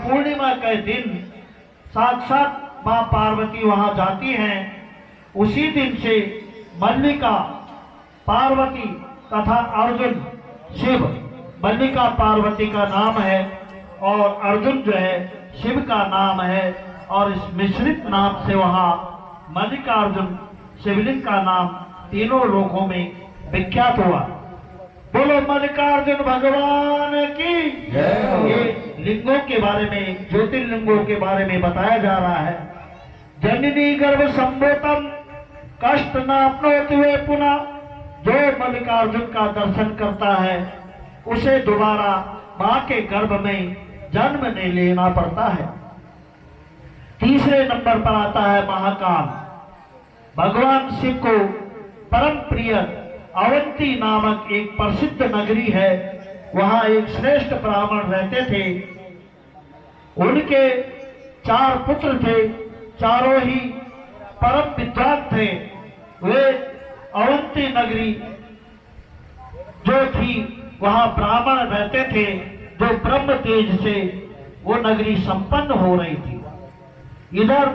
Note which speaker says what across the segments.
Speaker 1: पूर्णिमा के दिन साक्षात मां पार्वती वहां जाती हैं। उसी दिन से मल्लिका पार्वती तथा अर्जुन शिव, मल्लिका पार्वती का नाम है और अर्जुन जो है शिव का नाम है, और इस मिश्रित नाम से वहां मल्लिकार्जुन शिवलिंग का नाम तीनों लोकों में विख्यात हुआ। बोलो मल्लिकार्जुन भगवान की जय। ये लिंगों के बारे में, ज्योतिर्लिंगों के बारे में बताया जा रहा है। जननी गर्भ संभोतम कष्ट न अपनोति वे पुनः। जो मल्लिकार्जुन का दर्शन करता है उसे दोबारा मां के गर्भ में जन्म नहीं लेना पड़ता है। तीसरे नंबर पर आता है महाकाल। भगवान शिव को परम प्रिय अवंती नामक एक प्रसिद्ध नगरी है, वहां एक श्रेष्ठ ब्राह्मण रहते थे। उनके 4 पुत्र थे, चारों ही परम विद्वान थे। वे अवंती नगरी जो थी वहां ब्राह्मण रहते थे, जो ब्रह्म तेज से वो नगरी संपन्न हो रही थी। इधर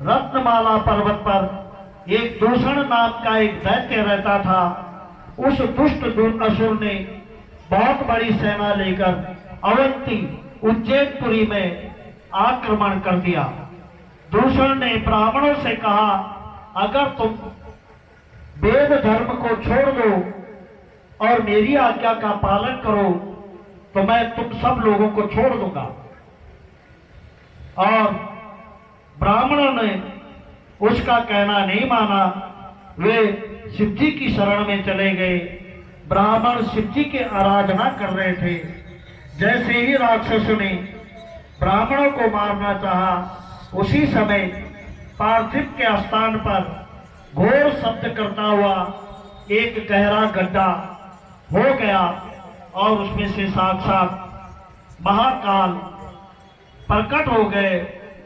Speaker 1: रत्नमाला पर्वत पर एक दूषण नाम का एक दैत्य रहता था। उस दुष्ट असुर ने बहुत बड़ी सेना लेकर अवंती उज्जैनपुरी में आक्रमण कर दिया। दूषण ने ब्राह्मणों से कहा, अगर तुम वेद धर्म को छोड़ दो और मेरी आज्ञा का पालन करो तो मैं तुम सब लोगों को छोड़ दूंगा। और ब्राह्मणों ने उसका कहना नहीं माना। वे शिवजी की शरण में चले गए। ब्राह्मण शिवजी की आराधना कर रहे थे। जैसे ही राक्षसों ने ब्राह्मणों को मारना चाहा, उसी समय पार्थिव के स्थान पर घोर शब्द करता हुआ एक गहरा गड्ढा हो गया और उसमें से साक्षात महाकाल प्रकट हो गए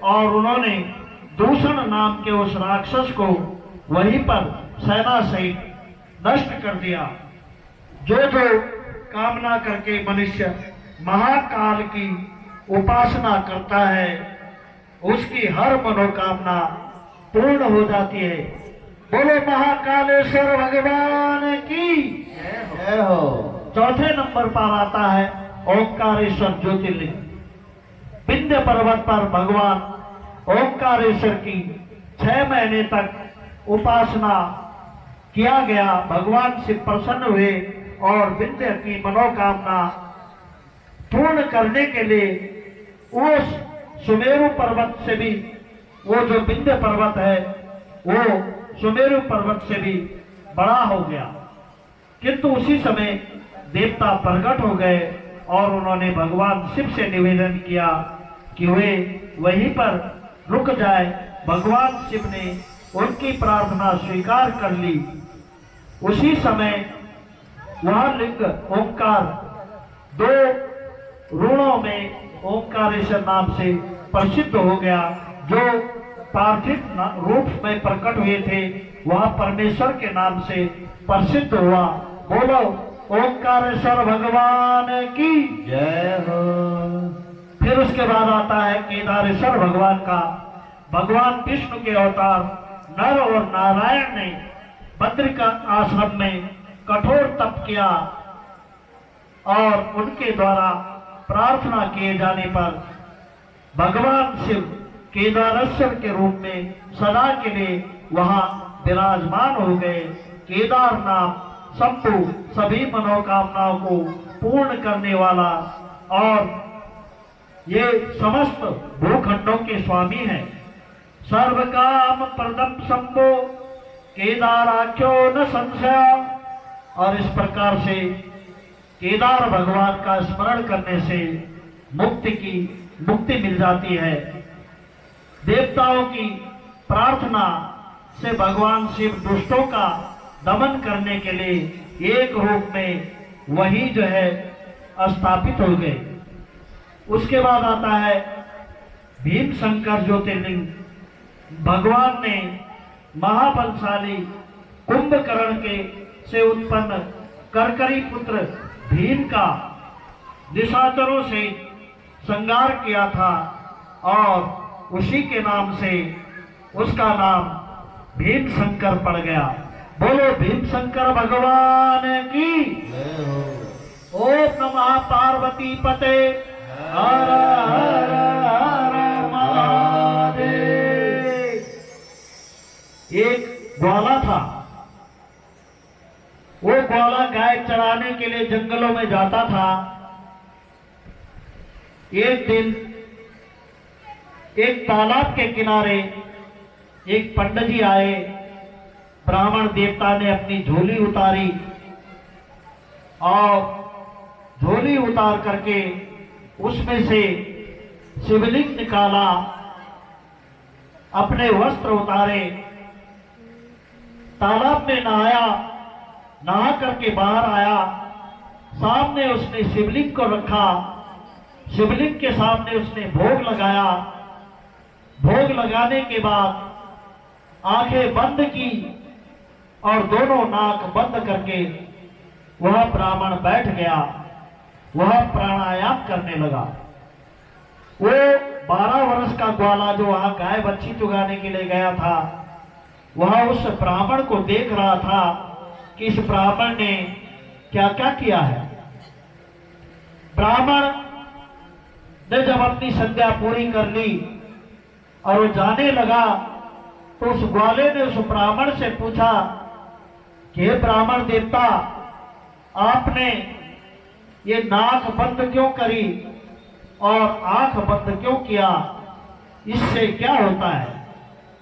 Speaker 1: और उन्होंने दूषण नाम के उस राक्षस को वहीं पर सेना सहित नष्ट कर दिया। जो कामना करके मनुष्य महाकाल की उपासना करता है उसकी हर मनोकामना पूर्ण हो जाती है। बोलो महाकालेश्वर भगवान की जय हो। चौथे नंबर पर आता है ओंकारेश्वर ज्योतिर्लिंग। विंध्य पर्वत पर भगवान ओंकारेश्वर की 6 महीने तक उपासना किया गया। भगवान शिव प्रसन्न हुए और विंध्य की मनोकामना पूर्ण करने के लिए उस सुमेरु पर्वत से भी, वो जो विंध्य पर्वत है वो सुमेरु पर्वत से भी बड़ा हो गया। किंतु उसी समय देवता प्रकट हो गए और उन्होंने भगवान शिव से निवेदन किया कि वे वहीं पर रुक जाए। भगवान शिव ने उनकी प्रार्थना स्वीकार कर ली। उसी समय वह लिंग ओंकार 2 ऋणों में ओंकारेश्वर नाम से प्रसिद्ध हो गया। जो पार्थिव रूप में प्रकट हुए थे वह परमेश्वर के नाम से प्रसिद्ध हुआ। बोलो ओंकारेश्वर भगवान की जय हो। फिर उसके बाद आता है केदारेश्वर भगवान का। भगवान विष्णु के अवतार नर और नारायण ने बद्रिका आश्रम में कठोर तप किया और उनके द्वारा प्रार्थना किए जाने पर भगवान शिव केदारेश्वर के रूप में सदा के लिए वहां विराजमान हो गए। केदार नाम शंभु सभी मनोकामनाओं को पूर्ण करने वाला और ये समस्त भूखंडों के स्वामी हैं। सर्व काम प्रदम शंभो केदाराख्यो न संशय। और इस प्रकार से केदार भगवान का स्मरण करने से मुक्ति मिल जाती है। देवताओं की प्रार्थना से भगवान शिव दुष्टों का दमन करने के लिए एक रूप में वही जो है स्थापित हो गए। उसके बाद आता है भीम शंकर ज्योतिर्लिंग। भगवान ने महाबलशाली कुंभकर्ण के से उत्पन्न करकरी पुत्र भीम का निशाचरों से श्रृंगार किया था और उसी के नाम से उसका नाम भीम शंकर पड़ गया। बोलो भीम शंकर भगवान की। ओम नमः पार्वती पते हर हर हर महादेव। एक ग्वाला था, वो ग्वाला गाय चराने के लिए जंगलों में जाता था। एक दिन एक तालाब के किनारे एक पंडित जी आए। ब्राह्मण देवता ने अपनी झोली उतारी और झोली उतार करके उसमें से शिवलिंग निकाला, अपने वस्त्र उतारे, तालाब में नहाया, नहा करके बाहर आया। सामने उसने शिवलिंग को रखा, शिवलिंग के सामने उसने भोग लगाया। भोग लगाने के बाद आंखें बंद की और दोनों नाक बंद करके वह ब्राह्मण बैठ गया। वह प्राणायाम करने लगा। वो 12 वर्ष का ग्वाला जो वहां गाय बच्ची चुगाने के लिए गया था, वह उस ब्राह्मण को देख रहा था कि इस ब्राह्मण ने क्या क्या किया है। ब्राह्मण ने जब अपनी संध्या पूरी कर ली और वो जाने लगा, तो उस ग्वाले ने उस ब्राह्मण से पूछा कि हे ब्राह्मण देवता, आपने ये नाक बंद क्यों करी और आंख बंद क्यों किया, इससे क्या होता है?